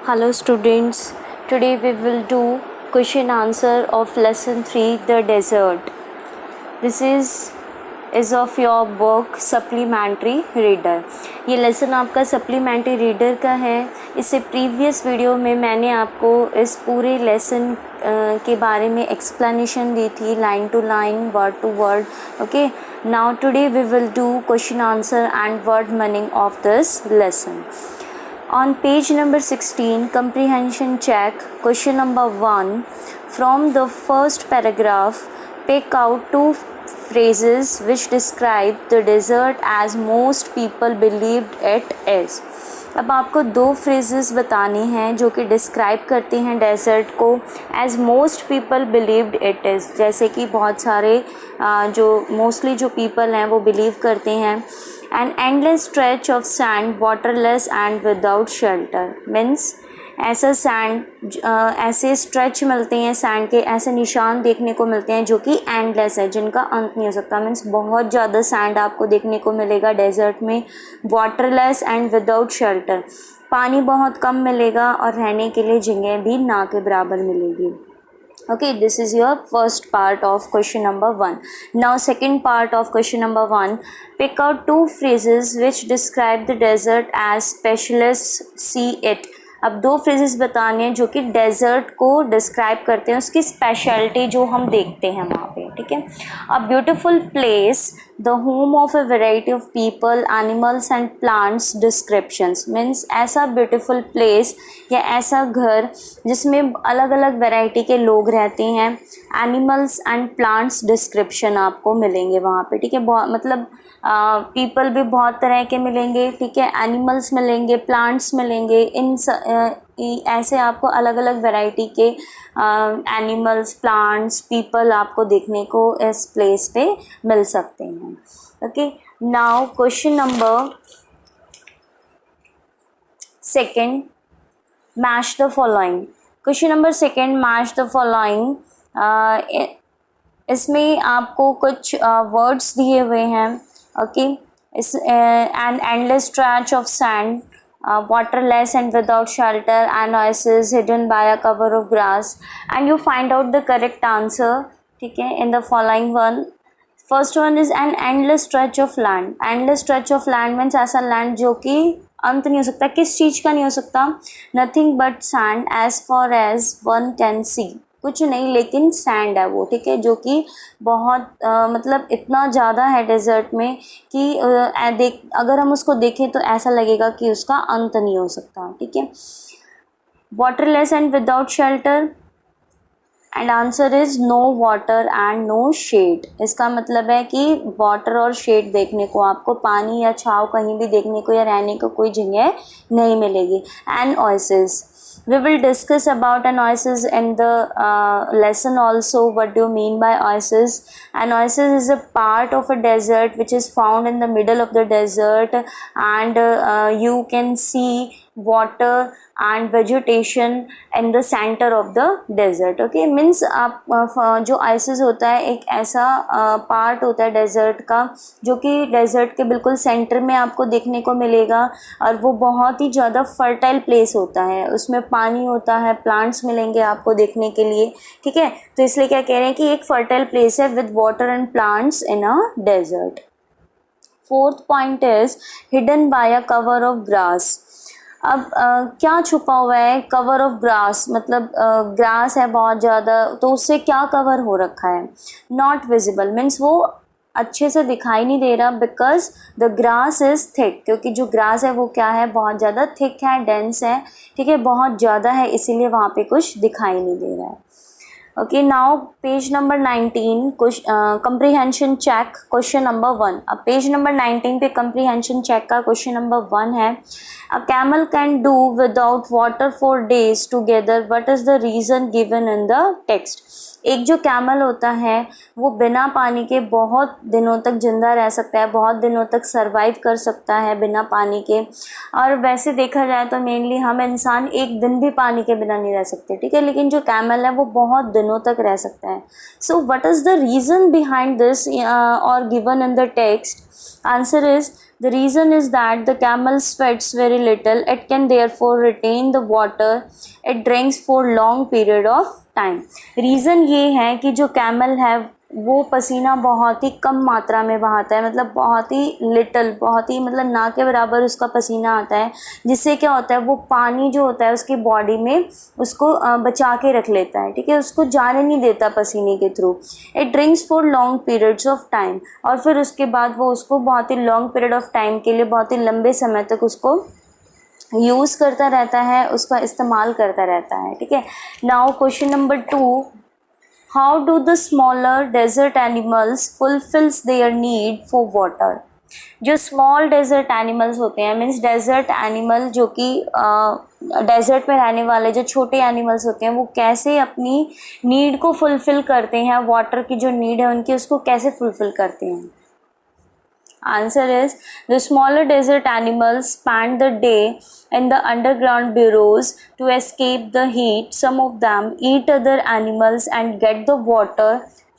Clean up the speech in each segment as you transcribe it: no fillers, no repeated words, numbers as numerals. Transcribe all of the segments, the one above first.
Hello students, today we will do question answer of lesson 3 the desert. This is of your book supplementary reader. ये lesson आपका supplementary reader का है. इससे previous video में मैंने आपको इस पूरे लेसन के बारे में एक्सप्लेनेशन दी थी line to line word to word. Okay, now today we will do question answer and word meaning of this lesson. On page number 16, comprehension check, question number 1. From the first paragraph, pick out two phrases which describe the desert as most people believed it is. अब आपको दो phrases बताने हैं जो कि describe करते हैं desert को as most people believed it is. जैसे कि बहुत सारे जो मोस्टली जो पीपल हैं वो बिलीव करते हैं. An endless stretch of sand, waterless and without shelter. Means ऐसा सैंड ऐसे स्ट्रेच मिलते हैं सैंड के, ऐसे निशान देखने को मिलते हैं जो कि एंडलेस है, जिनका अंत नहीं हो सकता. मीन्स बहुत ज़्यादा सैंड आपको देखने को मिलेगा डेजर्ट में. वाटरलेस एंड विदाउट शेल्टर, पानी बहुत कम मिलेगा और रहने के लिए जगह भी ना के बराबर मिलेगी. Okay, this is your first part of question number 1. Now second part of question number 1, pick out two phrases which describe the desert as specialists see it. अब दो फ्रेजेस बताने हैं जो कि डेजर्ट को डिस्क्राइब करते हैं, उसकी स्पेशलिटी जो हम देखते हैं वहाँ पे. ठीक है. A beautiful place, the home of a variety of people, animals and plants descriptions. Means ऐसा ब्यूटिफुल प्लेस या ऐसा घर जिसमें अलग अलग वेराइटी के लोग रहते हैं. एनिमल्स एंड प्लांट्स डिस्क्रिप्शन आपको मिलेंगे वहाँ पे. ठीक है. मतलब पीपल भी बहुत तरह के मिलेंगे. ठीक है. एनिमल्स मिलेंगे, प्लांट्स मिलेंगे. ऐसे आपको अलग अलग वैरायटी के एनिमल्स, प्लांट्स, पीपल आपको देखने को इस प्लेस पे मिल सकते हैं. Okay, now question number second, match the following. Question number second, match the following. इसमें आपको कुछ वर्ड्स दिए हुए हैं. Okay, an endless stretch of sand, waterless and without shelter, and oasis hidden by a cover of grass, and you find out the correct answer. ठीक है, in the following one. First one is an endless stretch of land. Endless stretch of land means ऐसा land जो कि अंत नहीं हो सकता. किस चीज़ का नहीं हो सकता? Nothing but sand as far as one can see. कुछ नहीं लेकिन सैंड है वो. ठीक है, जो कि बहुत मतलब इतना ज़्यादा है डेजर्ट में कि अगर हम उसको देखें तो ऐसा लगेगा कि उसका अंत नहीं हो सकता. ठीक है. Waterless and without shelter, and answer is no water and no shade. इसका मतलब है कि वाटर और शेड देखने को, आपको पानी या छाँव कहीं भी देखने को या रहने को कोई जगह नहीं मिलेगी. And oasis, we will discuss about an oasis in the lesson also. What do you mean by oasis? An oasis is a part of a desert which is found in the middle of the desert, and you can see water and vegetation in the center of the desert. Okay, means आप जो oasis होता है एक ऐसा part होता है desert का जो कि डेजर्ट के बिल्कुल सेंटर में आपको देखने को मिलेगा, और वो बहुत ही ज़्यादा फर्टाइल प्लेस होता है. उसमें पानी होता है, प्लांट्स मिलेंगे आपको देखने के लिए. ठीक है, तो इसलिए क्या कह रहे हैं कि एक फर्टाइल प्लेस है with water and plants in a desert. Fourth point is hidden by a cover of grass. अब क्या छुपा हुआ है? कवर ऑफ ग्रास मतलब ग्रास है बहुत ज़्यादा, तो उससे क्या कवर हो रखा है? नॉट विजिबल मीन्स वो अच्छे से दिखाई नहीं दे रहा. Because the grass is thick, क्योंकि जो ग्रास है वो क्या है, बहुत ज़्यादा थिक है, डेंस है. ठीक है, बहुत ज़्यादा है, इसीलिए वहाँ पे कुछ दिखाई नहीं दे रहा है. Okay, now page number 19, comprehension check question number 1. अब पेज नंबर 19 पे कंप्रीहेंशन चेक का क्वेश्चन नंबर 1 है. A camel can do without water for days together, what is the reason given in the text. एक जो camel होता है वो बिना पानी के बहुत दिनों तक ज़िंदा रह सकता है, बहुत दिनों तक सरवाइव कर सकता है बिना पानी के. और वैसे देखा जाए तो मेनली हम इंसान एक दिन भी पानी के बिना नहीं रह सकते. ठीक है, लेकिन जो कैमल है वो बहुत दिनों तक रह सकता है. So what is the reason behind this और given in the text? Answer is The reason is that the camel sweats very little. It can therefore retain the water it drinks for long period of time. Reason ये है कि जो camel है वो पसीना बहुत ही कम मात्रा में बहाता है, मतलब बहुत ही लिटल, बहुत ही मतलब ना के बराबर उसका पसीना आता है, जिससे क्या होता है वो पानी जो होता है उसकी बॉडी में उसको बचा के रख लेता है, ठीक है, उसको जाने नहीं देता पसीने के through. It drinks for long periods of time, और फिर उसके बाद वो उसको बहुत ही लॉन्ग पीरियड ऑफ टाइम के लिए, बहुत ही लंबे समय तक उसको यूज़ करता रहता है, उसका इस्तेमाल करता रहता है, ठीक है. Now question number 2, how do the smaller desert animals fulfills their need for water? जो स्मॉल डेजर्ट एनिमल्स होते हैं, मीन्स डेजर्ट एनिमल जो कि डेजर्ट में रहने वाले जो छोटे एनिमल्स होते हैं, वो कैसे अपनी नीड को फुलफ़िल करते हैं, वाटर की जो नीड है उनकी उसको कैसे फुलफ़िल करते हैं. Answer is the smaller desert animals spend the day in the underground burrows to escape the heat. Some of them eat other animals and get the water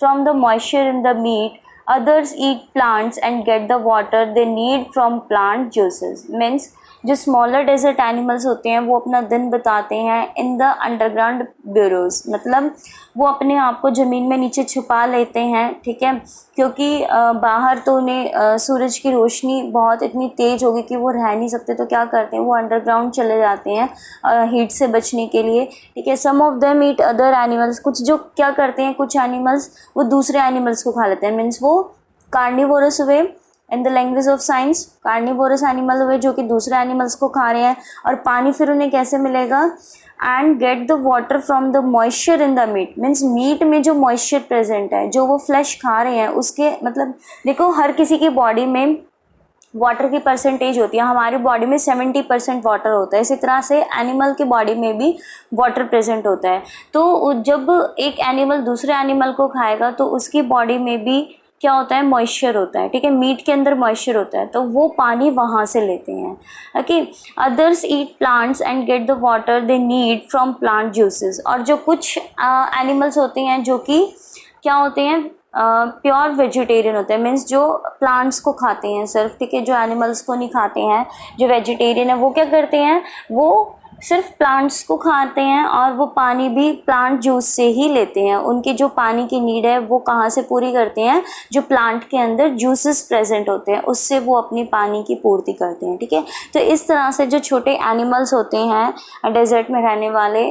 from the moisture in the meat. Others eat plants and get the water they need from plant juices. Means जो smaller desert animals होते हैं वो अपना दिन बिताते हैं in the underground bureaus, मतलब वो अपने आप को ज़मीन में नीचे छुपा लेते हैं, ठीक है, क्योंकि बाहर तो उन्हें सूरज की रोशनी बहुत इतनी तेज़ होगी कि वो रह नहीं सकते, तो क्या करते हैं वो अंडरग्राउंड चले जाते हैं हीट से बचने के लिए, ठीक है. Some of them eat other animals, कुछ जो क्या करते हैं, कुछ एनिमल्स वो दूसरे एनिमल्स को खा लेते हैं, मीन्स वो कार्निवोरस हुए in the language of science, carnivorous animal हुए जो कि दूसरे एनिमल्स को खा रहे हैं. और पानी फिर उन्हें कैसे मिलेगा, and get the water from the moisture in the meat, means meat में जो मॉइस्चर प्रेजेंट है, जो वो फ्लैश खा रहे हैं उसके, मतलब देखो हर किसी की बॉडी में वाटर की परसेंटेज होती है, हमारी बॉडी में 70% वाटर होता है, इसी तरह से एनिमल की बॉडी में भी वाटर प्रेजेंट होता है. तो जब एक एनिमल दूसरे एनिमल को खाएगा तो उसकी बॉडी में भी क्या होता है, मॉइस्चर होता है, ठीक है, मीट के अंदर मॉइस्चर होता है, तो वो पानी वहाँ से लेते हैं. Okay. Others eat plants and get the water they need from plant juices, और जो कुछ एनिमल्स होते हैं जो कि क्या होते हैं, प्योर वेजिटेरियन होते हैं, मीन्स जो प्लांट्स को खाते हैं सिर्फ, ठीक है, जो एनिमल्स को नहीं खाते हैं, जो वेजिटेरियन है वो क्या करते हैं, वो सिर्फ प्लांट्स को खाते हैं और वो पानी भी प्लांट जूस से ही लेते हैं. उनकी जो पानी की नीड है वो कहाँ से पूरी करते हैं, जो प्लांट के अंदर जूसेस प्रेजेंट होते हैं उससे वो अपनी पानी की पूर्ति करते हैं, ठीक है. तो इस तरह से जो छोटे एनिमल्स होते हैं डेजर्ट में रहने वाले,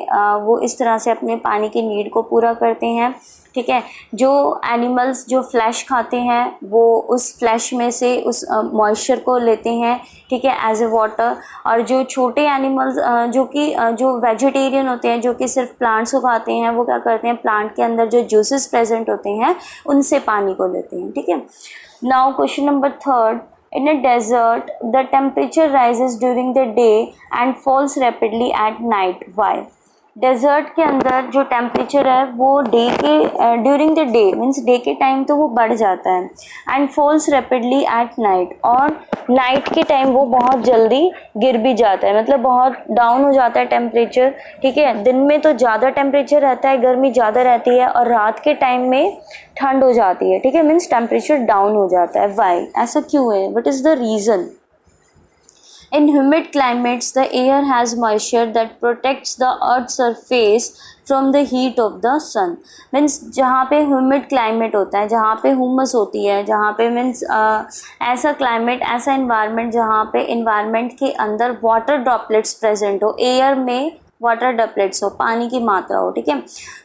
वो इस तरह से अपने पानी की नीड को पूरा करते हैं, ठीक है. जो एनिमल्स जो फ्लैश खाते हैं वो उस फ्लैश में से उस मॉइस्चर को लेते हैं, ठीक है, एज ए वाटर. और जो छोटे एनिमल्स जो कि जो वेजिटेरियन होते हैं, जो कि सिर्फ प्लांट्स को खाते हैं, वो क्या करते हैं, प्लांट के अंदर जो जूसेस प्रेजेंट होते हैं उनसे पानी को लेते हैं, ठीक है. Now question number 3, in a desert the temperature rises during the day and falls rapidly at night. Why? Desert के अंदर जो टेम्परेचर है वो डे के during the day means day के टाइम तो वो बढ़ जाता है, and falls rapidly at night, और नाइट के टाइम वो बहुत जल्दी गिर भी जाता है, मतलब बहुत डाउन हो जाता है टेम्परेचर, ठीक है. दिन में तो ज़्यादा टेम्परेचर रहता है, गर्मी ज़्यादा रहती है, और रात के टाइम में ठंड हो जाती है, ठीक है, मीन्स टेम्परेचर डाउन हो जाता है. वाई, ऐसा क्यों है, what is the reason? In humid climates, the air has moisture that protects the earth's surface from the heat of the sun. Means जहाँ पे humid climate होता है, जहाँ पे humus होती है, जहाँ पे means ऐसा climate, ऐसा environment जहाँ पे environment के अंदर water droplets present हो, air में वाटर ड्रॉपलेट्स हो, पानी की मात्रा हो, ठीक है.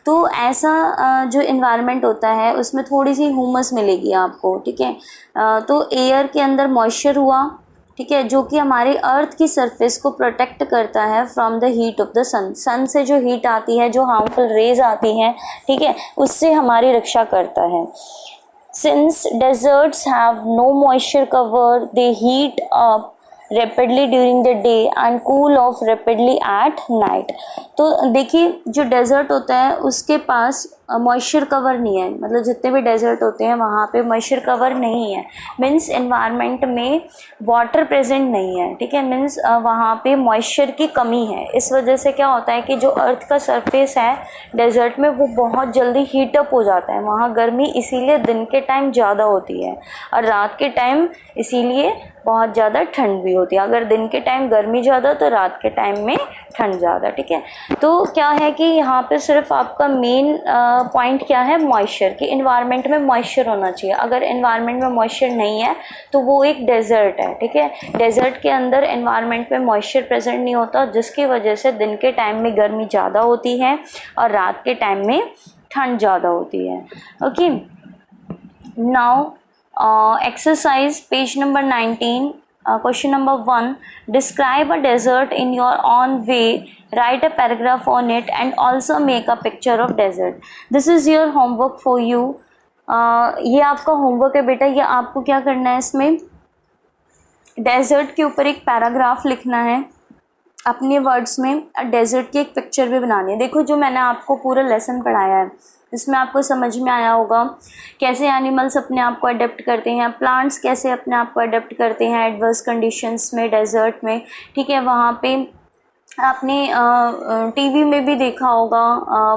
तो ऐसा जो इन्वायरमेंट होता है उसमें थोड़ी सी ह्यूमस मिलेगी आपको, ठीक है. तो एयर के अंदर मॉइस्चर हुआ, ठीक है, जो कि हमारी अर्थ की सरफेस को प्रोटेक्ट करता है from the heat of the sun. Sun से जो हीट आती है, जो हार्मफुल रेज आती हैं, ठीक है, उससे हमारी रक्षा करता है. Since deserts have no moisture cover, they heat up rapidly during the day and cool off rapidly at night. तो देखिए जो डेजर्ट होता है उसके पास मॉइस्चर कवर नहीं है, मतलब जितने भी डेजर्ट होते हैं वहाँ पे मॉइस्चर कवर नहीं है, मीन्स एनवायरनमेंट में वाटर प्रेजेंट नहीं है, ठीक है, मीन्स वहाँ पे मॉइस्चर की कमी है। इस वजह से क्या होता है कि जो अर्थ का सरफेस है डेजर्ट में वो बहुत जल्दी हीटअप हो जाता है, वहाँ गर्मी इसीलिए दिन के टाइम ज़्यादा होती है और रात के टाइम इसीलिए बहुत ज़्यादा ठंड भी होती है। अगर दिन के टाइम गर्मी ज़्यादा तो रात के टाइम में ठंड ज़्यादा, ठीक है। तो क्या है कि यहाँ पे सिर्फ आपका मेन पॉइंट क्या है, मॉइस्चर, कि इन्वायरमेंट में मॉइस्चर होना चाहिए। अगर इन्वायरमेंट में मॉइस्चर नहीं है तो वो एक डेजर्ट है, ठीक है। डेजर्ट के अंदर इन्वायरमेंट में मॉइस्चर प्रेजेंट नहीं होता, जिसकी वजह से दिन के टाइम में गर्मी ज़्यादा होती है और रात के टाइम में ठंड ज़्यादा होती है। Okay, now exercise page number 19, question number 1, describe a desert in your own way, write a paragraph on it and also make a picture of desert. This is your homework for you. ये आपका homework है बेटा। ये आपको क्या करना है, इसमें डेजर्ट के ऊपर एक पैराग्राफ लिखना है अपने वर्ड्स में, डेजर्ट की एक पिक्चर भी बनानी है। देखो जो मैंने आपको पूरा लेसन पढ़ाया है इसमें आपको समझ में आया होगा कैसे एनिमल्स अपने आप को अडेप्ट करते हैं, प्लांट्स कैसे अपने आप को अडेप्ट करते हैं एडवर्स कंडीशंस में डेजर्ट में, ठीक है। वहाँ पे आपने टीवी में भी देखा होगा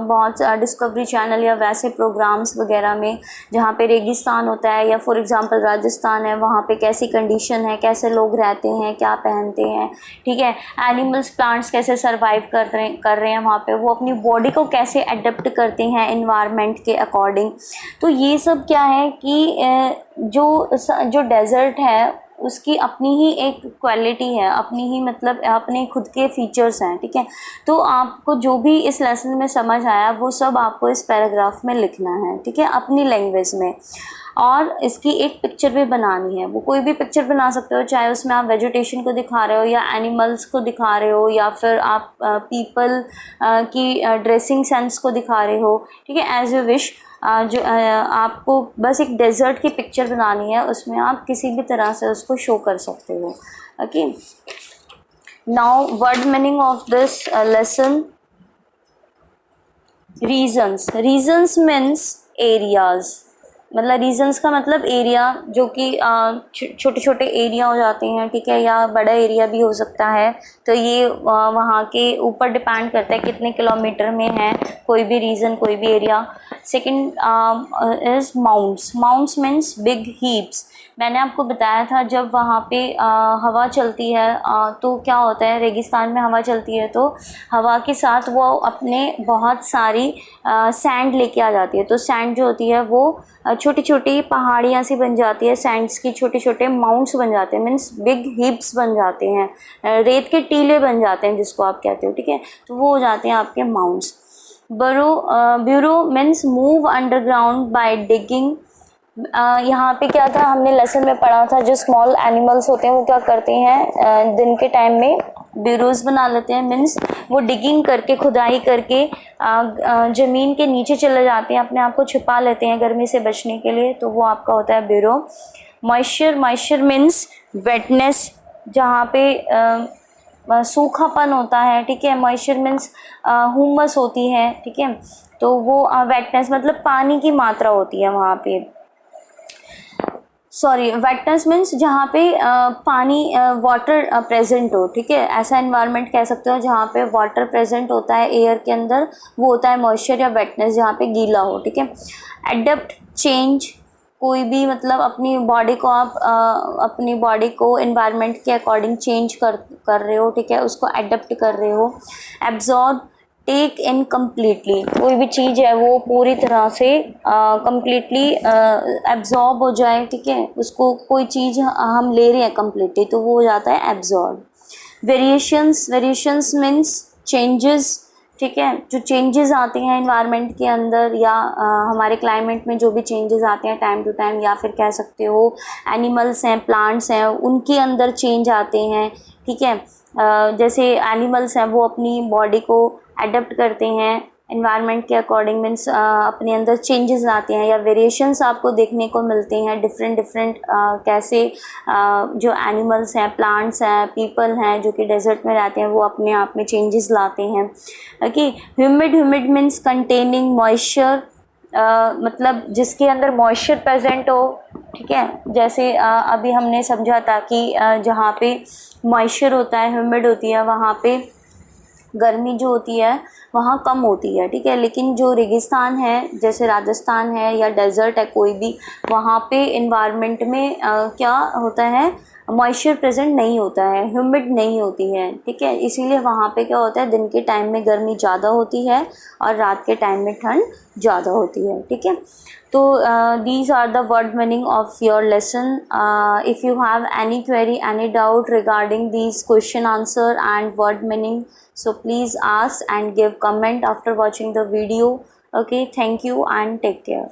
बहुत डिस्कवरी चैनल या वैसे प्रोग्राम्स वगैरह में जहाँ पे रेगिस्तान होता है या फॉर एग्जांपल राजस्थान है, वहाँ पे कैसी कंडीशन है, कैसे लोग रहते हैं, क्या पहनते हैं, ठीक है। एनिमल्स प्लांट्स कैसे सरवाइव कर रहे हैं वहाँ पे, वो अपनी बॉडी को कैसे अडेप्ट करते हैं इन्वायरमेंट के अकॉर्डिंग। तो ये सब क्या है कि जो डेजर्ट है उसकी अपनी ही एक क्वालिटी है, अपनी ही मतलब अपने खुद के फीचर्स हैं, ठीक है। तो आपको जो भी इस लेसन में समझ आया वो सब आपको इस पैराग्राफ में लिखना है, ठीक है, अपनी लैंग्वेज में। और इसकी एक पिक्चर भी बनानी है, वो कोई भी पिक्चर बना सकते हो, चाहे उसमें आप वेजिटेशन को दिखा रहे हो या एनिमल्स को दिखा रहे हो या फिर आप पीपल की ड्रेसिंग सेंस को दिखा रहे हो, ठीक है, एज यू विश। जो आपको बस एक डेजर्ट की पिक्चर बनानी है, उसमें आप किसी भी तरह से उसको शो कर सकते हो। Okay, now word meaning of this lesson, regions. Regions means areas, मतलब रीजन्स का मतलब एरिया, जो कि छोटे छोटे एरिया हो जाते हैं, ठीक है, या बड़ा एरिया भी हो सकता है। तो ये वहाँ के ऊपर डिपेंड करता है कितने किलोमीटर में है कोई भी रीजन, कोई भी area. Second is mounds. Mounds means big heaps. मैंने आपको बताया था जब वहाँ पे हवा चलती है तो क्या होता है, रेगिस्तान में हवा चलती है तो हवा के साथ वो अपने बहुत सारी सैंड लेके आ जाती है। तो सैंड जो होती है वो छोटी छोटी पहाड़ियाँ सी बन जाती है, सैंड्स की छोटे छोटे माउंट्स बन जाते हैं, मीन्स बिग हीप्स बन जाते हैं, रेत के टीले बन जाते हैं जिसको आप कहते हो, ठीक है। तो वो हो जाते हैं आपके mounds. Burrow means move underground by digging. यहाँ पे क्या था, हमने लेसन में पढ़ा था, जो स्मॉल एनिमल्स होते हैं वो क्या करते हैं, दिन के टाइम में ब्यूरोज बना लेते हैं, मीन्स वो डिगिंग करके, खुदाई करके ज़मीन के नीचे चले जाते हैं, अपने आप को छुपा लेते हैं गर्मी से बचने के लिए, तो वो आपका होता है ब्यूरो। मॉइस्चर, मॉइस्चर मीन्स वेटनेस, जहाँ पे सूखापन होता है, ठीक है। मॉइस्चर मीन्स हुमस होती है, ठीक है। तो वो वेटनेस मतलब पानी की मात्रा होती है वहाँ पे। सॉरी, वेटनेस मीन्स जहाँ पे पानी वाटर प्रेजेंट हो, ठीक है, ऐसा एनवायरनमेंट कह सकते हो जहाँ पे वाटर प्रेजेंट होता है एयर के अंदर, वो होता है मॉइस्चर या वेटनेस, जहाँ पे गीला हो, ठीक है। एडप्ट, चेंज, कोई भी मतलब अपनी बॉडी को आप अपनी बॉडी को एनवायरनमेंट के अकॉर्डिंग चेंज कर रहे हो, ठीक है, उसको एडप्ट कर रहे हो। एब्जॉर्ब, टेक इन कम्प्लीटली, कोई भी चीज़ है वो पूरी तरह से कम्प्लीटली एब्जॉर्ब हो जाए, ठीक है, उसको कोई चीज़ हम ले रहे हैं कम्प्लीटली, तो वो हो जाता है absorb. Variations, variations means changes, ठीक है, जो चेंजेस आते हैं एनवायरनमेंट के अंदर या हमारे क्लाइमेट में जो भी चेंजेस आते हैं टाइम टू टाइम, या फिर कह सकते हो एनिमल्स हैं, प्लांट्स हैं, उनके अंदर चेंज आते हैं, ठीक है। जैसे एनिमल्स हैं वो अपनी बॉडी को अडेप्ट करते हैं एनवायरनमेंट के अकॉर्डिंग, मीन्स अपने अंदर चेंजेस आते हैं या वेरिएशंस आपको देखने को मिलते हैं डिफरेंट कैसे जो एनिमल्स हैं, प्लांट्स हैं, पीपल हैं जो कि डेजर्ट में रहते हैं, वो अपने आप में चेंजेस लाते हैं। Okay, humid, humid means containing moisture, मतलब जिसके अंदर मॉइस्चर प्रेजेंट हो, ठीक है। जैसे अभी हमने समझा था कि जहाँ पे मॉइस्चर होता है, ह्यूमिड होती है, वहाँ पे गर्मी जो होती है वहाँ कम होती है, ठीक है। लेकिन जो रेगिस्तान है, जैसे राजस्थान है या डेजर्ट है कोई भी, वहाँ पे इन्वायरमेंट में क्या होता है, मॉइस्चर प्रेजेंट नहीं होता है, ह्यूमिड नहीं होती है, ठीक है। इसीलिए वहाँ पे क्या होता है, दिन के टाइम में गर्मी ज़्यादा होती है और रात के टाइम में ठंड ज़्यादा होती है, ठीक है। तो these are the word meaning of your lesson. If you have any query, any doubt regarding these question answer and word meaning, so please ask and give comment after watching the video. Okay, thank you and take care.